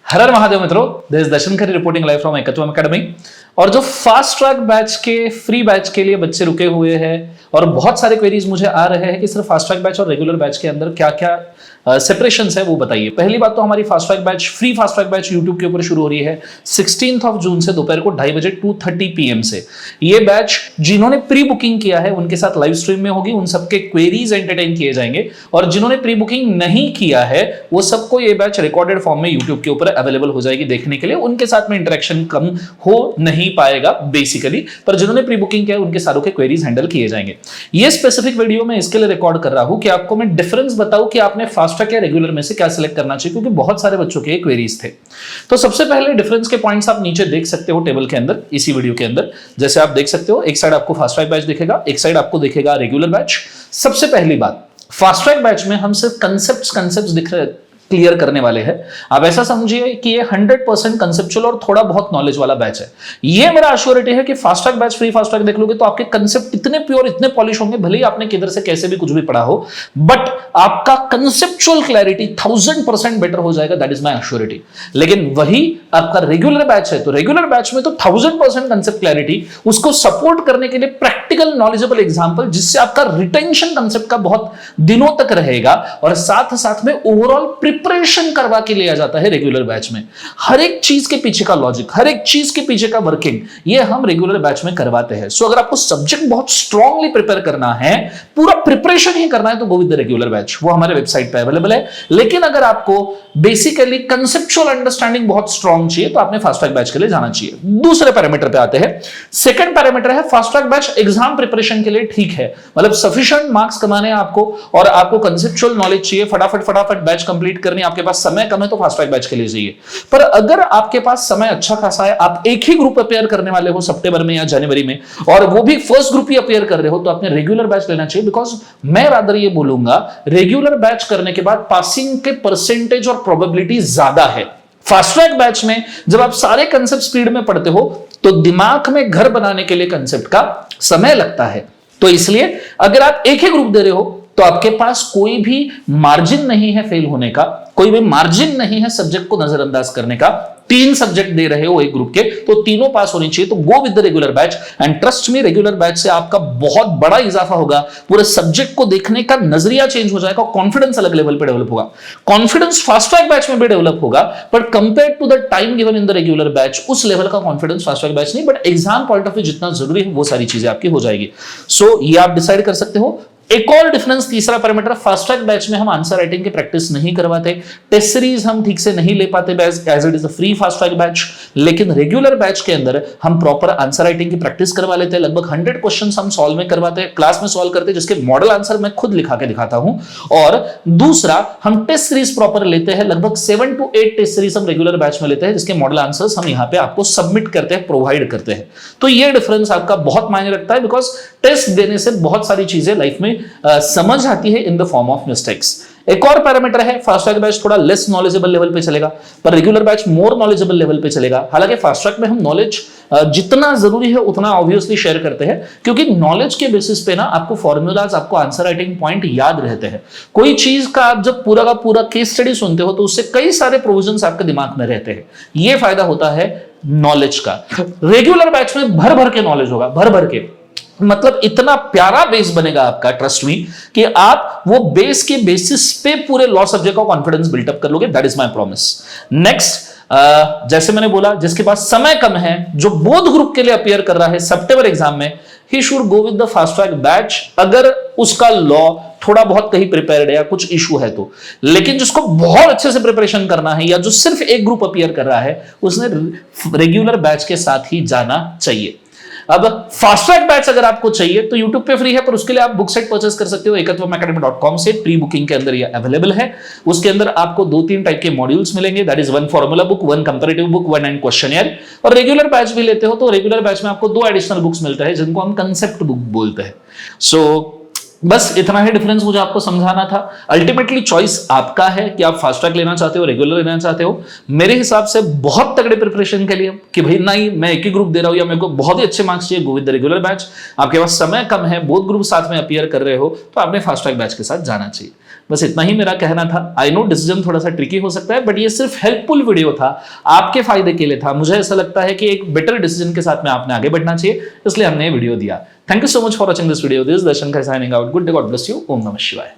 हर हर महादेव मित्रों, this is दर्शन खरी reporting live from एकत्वम academy. और जो फास्ट ट्रैक बैच के फ्री बैच के लिए बच्चे रुके हुए हैं और बहुत सारे क्वेरीज मुझे आ रहे हैं कि सिर्फ फास्ट ट्रैक बैच और रेगुलर बैच के अंदर क्या क्या सेपरेशंस है वो बताइए। पहली बात तो हमारी fast track batch free fast track batch YouTube के ऊपर शुरू हो रही है 16 जून से दोपहर को 2:30 बजे 2:30 PM से। ये बैच जिन्होंने प्री बुकिंग किया है उनके साथ लाइव स्ट्रीम में होगी, उन सबके क्वेरीज एंटरटेन किए जाएंगे। और जिन्होंने प्री बुकिंग नहीं किया है वो सबको ये बैच रिकॉर्डेड फॉर्म में यूट्यूब के ऊपर अवेलेबल हो जाएगी देखने के लिए। उनके साथ में इंटरेक्शन कम हो नहीं पाएगा बेसिकली, पर जिन्होंने प्री बुकिंग किया है उनके सारों के क्वेरीज हैंडल किए जाएंगे। ये स्पेसिफिक वीडियो में इसके लिए रिकॉर्ड कर रहा हूं कि आपको मैं डिफरेंस बताऊं कि आपने फास्ट ट्रैक या रेगुलर में से क्या सिलेक्ट करना चाहिए, क्योंकि बहुत सारे बच्चों के क्वेरीज थे। तो सबसे पहले डिफरेंस के पॉइंट्स आप नीचे देख सकते हो टेबल के अंदर, इसी वीडियो के अंदर। जैसे आप देख सकते हो, एक साइड आपको फास्ट ट्रैक बैच दिखेगा, एक साइड आपको दिखेगा रेगुलर बैच। सबसे पहली बात, फास्ट ट्रैक बैच में हम सिर्फ कंसेप्ट्स दिख रहे क्लियर करने वाले हैं। आप ऐसा समझिए कि ये 100% कंसेप्चुअल और थोड़ा बहुत नॉलेज वाला बैच है। ये मेरा एश्योरिटी है कि fast track batch free fast track देख लोगे तो आपके कंसेप्ट इतने प्योर, इतने पॉलिश होंगे, भले ही आपने किधर से कैसे भी कुछ भी पढ़ा हो, बट आपका कंसेप्चुअल क्लैरिटी 1000% बेटर हो जाएगा। That is my assurity. लेकिन वही आपका रेगुलर बैच है तो रेगुलर बैच में तो 1000% कंसेप्ट क्लैरिटी, उसको सपोर्ट करने के लिए प्रैक्टिकल नॉलेजेबल एग्जांपल, जिससे आपका रिटेंशन कंसेप्ट का बहुत दिनों तक रहेगा और साथ साथ में ओवरऑल प्रिपरेशन करवा के लिया जाता है रेगुलर बैच में। हर एक चीज के पीछे का लॉजिक, हर एक चीज के पीछे का वर्किंग, ये हम रेगुलर बैच में करवाते हैं। सो अगर आपको सब्जेक्ट बहुत स्ट्रांगली प्रिपेयर करना है, पूरा प्रिपरेशन ही करना है, तो go with the regular batch. वो हमारे वेबसाइट पे अवेलेबल है। लेकिन अगर आपको बेसिकली कंसेप्चुअल अंडरस्टैंडिंग बहुत स्ट्रांग चाहिए तो आपने फास्ट ट्रैक बैच के लिए जाना चाहिए। दूसरे पैरामीटर पे आते हैं। सेकंड पैरामीटर है fast track batch exam preparation के लिए ठीक है, मतलब सफिशिएंट मार्क्स कमाने हैं आपको और आपको कंसेप्चुअल नॉलेज चाहिए, फटाफट बैच कंप्लीट करनी, आपके पास समय कम है तो फास्ट ट्रैक बैच के लिए चाहिए। पर अगर आपके पास समय अच्छा खासा है, आप एक ही ग्रुप अपेयर करने वाले हो सितंबर में या जनवरी में, और वो भी फर्स्ट ग्रुप ही अपेयर कर रहे हो, तो आपने रेगुलर बैच लेना चाहिए। बिकॉज मैं रादर ये बोलूंगा, रेगुलर बैच करने के बाद पासिंग के परसेंटेज और प्रोबेबिलिटी ज्यादा है। फास्ट ट्रैक बैच में जब आप सारे कंसेप्ट स्पीड में पढ़ते हो तो दिमाग में घर बनाने के लिए कंसेप्ट का समय लगता है। तो इसलिए अगर आप एक ही ग्रुप दे रहे हो तो आपके पास कोई भी मार्जिन नहीं है फेल होने का, कोई भी मार्जिन नहीं है सब्जेक्ट को नजरअंदाज करने का। 3 सब्जेक्ट दे रहे हो एक ग्रुप के तो तीनों पास होनी चाहिए। तो go with the regular batch and trust me, regular batch से आपका बहुत बड़ा इजाफा होगा, पूरे सब्जेक्ट को देखने का नजरिया चेंज हो जाएगा, कॉन्फिडेंस अलग लेवल पे डेवलप होगा। कॉन्फिडेंस फास्ट ट्रैक बैच में भी डेवलप होगा, but compare to the time given in the regular batch, उस लेवल का कॉन्फिडेंस फास्ट ट्रैक बैच नहीं, but exam point of view जितना जरूरी है वो सारी चीजें आपकी हो जाएगी। सो ये आप डिसाइड कर सकते हो। एक और डिफरेंस, तीसरा पैरामीटर, फास्ट ट्रैक बैच में हम आंसर राइटिंग की प्रैक्टिस नहीं करवाते, टेस्ट सीरीज हम ठीक से नहीं ले पाते as it is a free fast track batch. लेकिन रेगुलर बैच के अंदर हम प्रॉपर आंसर राइटिंग की प्रैक्टिस करवा लेते हैं। लगभग 100 क्वेश्चंस हम सॉल्व में करवाते हैं, क्लास में सॉल्व करते हैं, जिसके मॉडल आंसर मैं खुद लिखा के दिखाता हूं। और दूसरा, हम टेस्ट सीरीज प्रॉपर लेते हैं, लगभग 7 to 8 टेस्ट सीरीज हम रेगुलर बैच में लेते हैं, जिसके मॉडल आंसर्स हम यहां पे आपको सबमिट करते हैं, प्रोवाइड करते हैं। तो ये डिफरेंस आपका बहुत मायने रखता है, बिकॉज टेस्ट देने से बहुत सारी चीजें लाइफ में समझ आती है in the form of mistakes. एक और पैरामीटर है, फास्ट ट्रैक बैच थोड़ा लेस नॉलेजेबल लेवल पे चलेगा, पर regular batch more knowledgeable level पे चलेगा। हालांकि फास्ट ट्रैक में हम नॉलेज जितना जरूरी है उतना ऑब्वियसली शेयर करते हैं, क्योंकि नॉलेज के बेसिस पे ना आपको फॉर्मूलाज, आपको आंसर राइटिंग पॉइंट याद रहते हैं। कोई चीज का आप जब पूरा का पूरा केस स्टडी सुनते हो तो उससे कई सारे प्रोविजंस आपके दिमाग में रहते हैं। ये फायदा होता है नॉलेज का। रेगुलर बैच में भर भर के नॉलेज होगा, भर भर के, मतलब इतना प्यारा बेस बनेगा आपका, ट्रस्ट मी, कि आप वो बेस के बेसिस पे पूरे लॉ सब्जेक्ट का कॉन्फिडेंस बिल्टअप कर लोगे। That is my promise. Next, जैसे मैंने बोला, जिसके पास समय कम है, जो बोथ ग्रुप के लिए अपियर कर रहा है सितंबर एग्जाम में, he should go with the fast track batch अगर उसका लॉ थोड़ा बहुत कहीं प्रिपेयर्ड है या कुछ इशू है तो। लेकिन जिसको बहुत अच्छे से प्रिपरेशन करना है या जो सिर्फ एक ग्रुप अपियर कर रहा है, उसने रेगुलर बैच के साथ ही जाना चाहिए। अब फास्ट ट्रैक बैच अगर आपको चाहिए तो YouTube पे फ्री है, पर उसके लिए आप बुक सेट परचेस कर सकते हो ekatwamacademy.com से। प्री बुकिंग के अंदर ये अवेलेबल है। उसके अंदर आपको 2-3 टाइप के मॉड्यूल्स मिलेंगे, that is 1 formula book, 1 comparative book, 1 and questionnaire. और रेगुलर बैच भी लेते हो तो रेगुलर बैच में आपको 2 एडिशनल बुक्स मिलते हैं, जिनको हम कंसेप्ट बुक बोलते हैं। सो बस इतना ही डिफरेंस मुझे आपको समझाना था। अल्टीमेटली चॉइस आपका है कि आप फास्ट ट्रैक लेना चाहते हो, रेगुलर लेना चाहते हो। मेरे हिसाब से बहुत तगड़े प्रिपरेशन के लिए कि भाई नहीं मैं एक ही ग्रुप दे रहा हूं या मेरे को बहुत ही अच्छे मार्क्स चाहिए, go with the regular batch. आपके पास समय कम है, बोथ ग्रुप साथ में अपीयर कर रहे हो, तो आपने फास्ट ट्रैक बैच के साथ जाना चाहिए। बस इतना ही मेरा कहना था। आई नो डिसीजन थोड़ा सा ट्रिकी हो सकता है, बट ये सिर्फ हेल्पफुल वीडियो था, आपके फायदे के लिए था। मुझे ऐसा लगता है कि एक बेटर डिसीजन के साथ में आपने आगे बढ़ना चाहिए, इसलिए हमने ये वीडियो दिया। Thank you so much for watching this video. This Darshan Khare signing out. Good day, God bless you. ओम नमः शिवाय।